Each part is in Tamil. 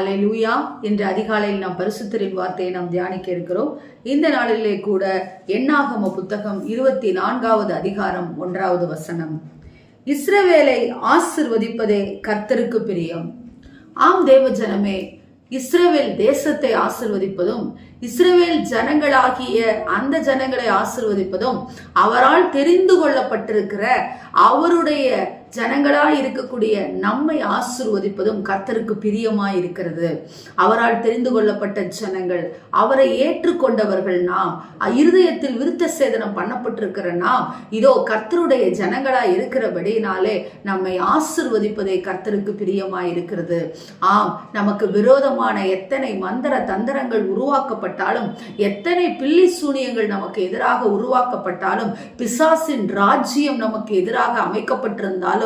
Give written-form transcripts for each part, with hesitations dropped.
ஹல்லேலூயா. இன்று அதிகாலையில் நாம் பரிசுத்தரின் வார்த்தையை நாம் தியானிக்க இருக்கிறோம். இந்த நாளிலே கூட எண்ணாகம புத்தகம் 24வது அதிகாரம் 1வது வசனம். இஸ்ரவேலை ஆசிர்வதிப்பதே கர்த்தருக்கு பிரியம். ஆம் தேவ ஜனமே, இஸ்ரவேல் தேசத்தை ஆசிர்வதிப்பதும் இஸ்ரவேல் ஜனங்களாகிய அந்த ஜனங்களை ஆசிர்வதிப்பதும் அவரால் தெரிந்து கொள்ளப்பட்டிருக்கிற அவருடைய ஜனங்களாய் இருக்கக்கூடிய நம்மை ஆசிர்வதிப்பதும் கர்த்தருக்கு பிரியமாய் இருக்கிறது. அவரால் தெரிந்து கொள்ளப்பட்ட ஜனங்கள், அவரை ஏற்றுக்கொண்டவர்கள் நாம், இருதயத்தில் விருத்த சேதனம் பண்ணப்பட்டிருக்கிற நாம் இதோ கர்த்தருடைய ஜனங்களாய் இருக்கிறபடினாலே நம்மை ஆசிர்வதிப்பதே கர்த்தருக்கு பிரியமாய் இருக்கிறது. ஆம், நமக்கு விரோதமான எத்தனை மந்திர தந்திரங்கள் உருவாக்கப்பட்டாலும், எத்தனை பில்லி சூனியங்கள் நமக்கு எதிராக உருவாக்கப்பட்டாலும், பிசாசின் ராஜ்யம் நமக்கு எதிராக அமைக்கப்பட்டிருந்தாலும்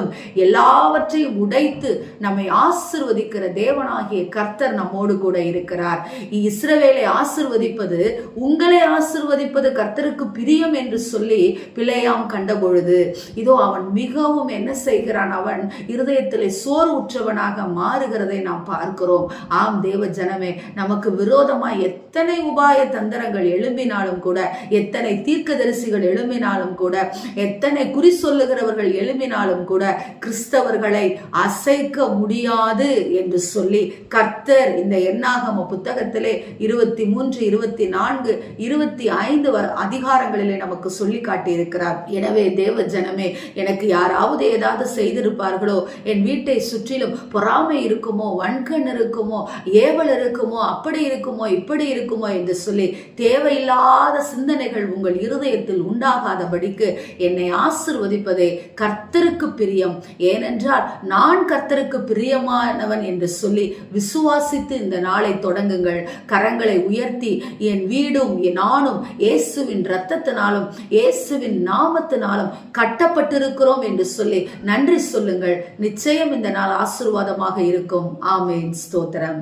எல்லாவற்றையும் உடைத்து நம்மை ஆசிர்வதிக்கிற தேவனாகிய கர்த்தர் நம்மோடு கூட இருக்கிறார். இஸ்ரவேலை ஆசிர்வதிப்பது, உங்களை ஆசிர்வதிப்பது கர்த்தருக்கு பிரியம் என்று சொல்லி பிலேயாம் கண்டபொழுது இதோ அவன் மிகவும் என்ன செய்கிறான்? அவன் இருதயத்திலே சோறு உற்றவனாக மாறுகிறதை நாம் பார்க்கிறோம். ஆம் தேவ ஜனமே, நமக்கு விரோதமாய் எத்தனை உபாய தந்திரங்கள் எழும்பினாலும் கூட, எத்தனை தீர்க்கதரிசிகள் எழும்பினாலும் கூட, எத்தனை குறி சொல்லுகிறவர்கள் எழும்பினாலும் கூட கிறிஸ்தவர்களை அசைக்க முடியாது என்று சொல்லி கர்த்தர் இந்த எண்ணாகம புத்தகத்திலே 23, 24, 25 அதிகாரங்களிலே நமக்கு சொல்லி காட்டியிருக்கிறார். எனவே தேவ ஜனமே, எனக்கு யாராவது ஏதாவது செய்திருப்பார்களோ, என் வீட்டை சுற்றிலும் பொறாமை இருக்குமோ, வன்கண் இருக்குமோ, ஏவல் இருக்குமோ, அப்படி இருக்குமோ, இப்படி இருக்குமோ என்று சொல்லி தேவையில்லாத சிந்தனைகள் உங்கள் இருதயத்தில் உண்டாகாதபடிக்கு என்னை ஆசிர்வதிப்பதே கர்த்தருக்கு பிரியம். ஏனென்றால் நான் கர்த்தருக்கு பிரியமானவன் என்று சொல்லி விசுவாசித்து இந்த நாளை தொடங்குங்கள். கரங்களை உயர்த்தி, என் வீடும் நானும் இயேசுவின் இரத்தத்தினாலும் இயேசுவின் நாமத்தினாலும் கட்டப்பட்டிருக்கிறோம் என்று சொல்லி நன்றி சொல்லுங்கள். நிச்சயம் இந்த நாள் ஆசீர்வாதமாக இருக்கும். ஆமென். ஸ்தோத்திரம்.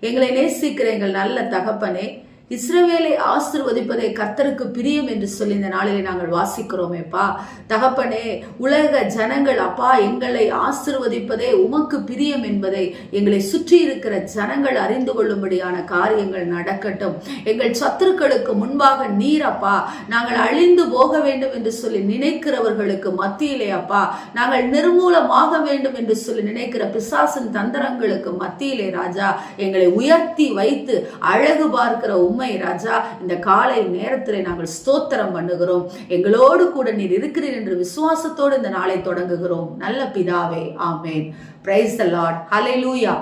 எங்களை நேசிக்கிற எங்கள் நல்ல தகப்பனே, இஸ்ரவேலை ஆசிர்வதிப்பதை கர்த்தருக்கு பிரியம் என்று சொல்லி இந்த நாளிலே நாங்கள் வாசிக்கிறோமேப்பா. தகப்பனே, உலக ஜனங்கள் அப்பா எங்களை ஆசிர்வதிப்பதே உமக்கு பிரியம் என்பதை எங்களை சுற்றி இருக்கிற ஜனங்கள் அறிந்து கொள்ளும்படியான காரியங்கள் நடக்கட்டும். எங்கள் சத்துருக்களுக்கு முன்பாக நீர் அப்பா, நாங்கள் அழிந்து போக வேண்டும் என்று சொல்லி நினைக்கிறவர்களுக்கு மத்தியிலே அப்பா, நாங்கள் நிர்மூலமாக வேண்டும் என்று சொல்லி நினைக்கிற பிசாசின் தந்திரங்களுக்கு மத்தியிலே ராஜா எங்களை உயர்த்தி வைத்து அழகு பார்க்கிற ராஜா, இந்த காலை நேரத்தில் நாங்கள் ஸ்தோத்திரம் பண்ணுகிறோம். எங்களோடு கூட நீர் இருக்கிறீர் என்று விசுவாசத்தோடு இந்த நாளை தொடங்குகிறோம். நல்ல பிதாவே, ஆமென். Praise the Lord. ஹல்லேலூயா.